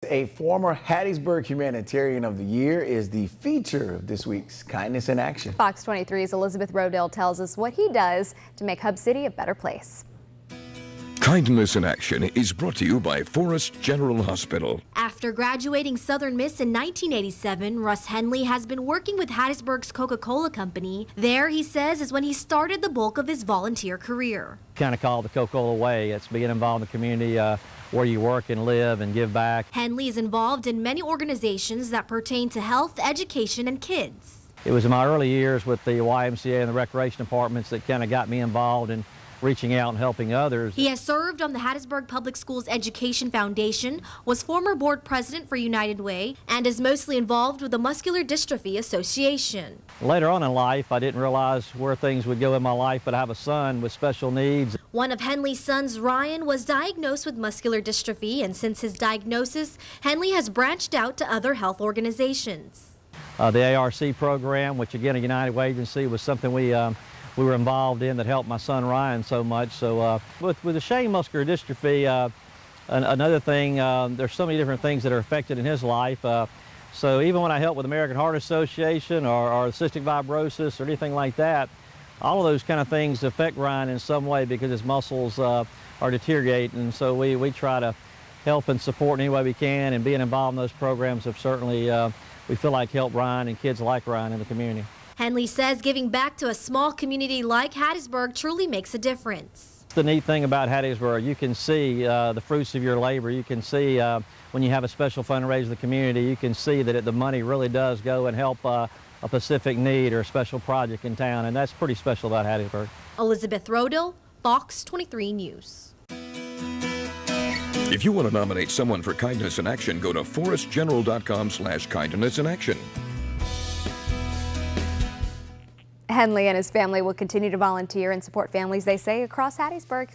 a former Hattiesburg Humanitarian of the Year is the feature of this week's Kindness in Action. Fox 23's Elizabeth Rodell tells us what he does to make Hub City a better place. Kindness in Action is brought to you by Forest General Hospital. After graduating Southern Miss in 1987, Russ Henley has been working with Hattiesburg's Coca-Cola Company. There, he says, is when he started the bulk of his volunteer career. Kind of call it the Coca-Cola way. It's being involved in the community where you work and live and give back. Henley is involved in many organizations that pertain to health, education, and kids. It was in my early years with the YMCA and the recreation departments that kind of got me involved in reaching out and helping others. He has served on the Hattiesburg Public Schools Education Foundation, was former board president for United Way, and is mostly involved with the Muscular Dystrophy Association. Later on in life, I didn't realize where things would go in my life, but I have a son with special needs. One of Henley's sons, Ryan, was diagnosed with muscular dystrophy, and since his diagnosis, Henley has branched out to other health organizations. The ARC program, which again a United Way agency, was something we were involved in that helped my son Ryan so much. So with Duchenne muscular dystrophy, another thing, there's so many different things that are affected in his life. So even when I help with American Heart Association or cystic fibrosis or anything like that, all of those kind of things affect Ryan in some way because his muscles are deteriorating. And so we try to help and support in any way we can, and being involved in those programs have certainly, we feel like, helped Ryan and kids like Ryan in the community. Henley says giving back to a small community like Hattiesburg truly makes a difference. The neat thing about Hattiesburg, you can see the fruits of your labor. You can see when you have a special fundraiser in the community, you can see that the money really does go and help a specific need or a special project in town, and that's pretty special about Hattiesburg. Elizabeth Rodell, Fox 23 News. If you want to nominate someone for Kindness in Action, go to forestgeneral.com/kindnessinAction. Henley and his family will continue to volunteer and support families, they say, across Hattiesburg.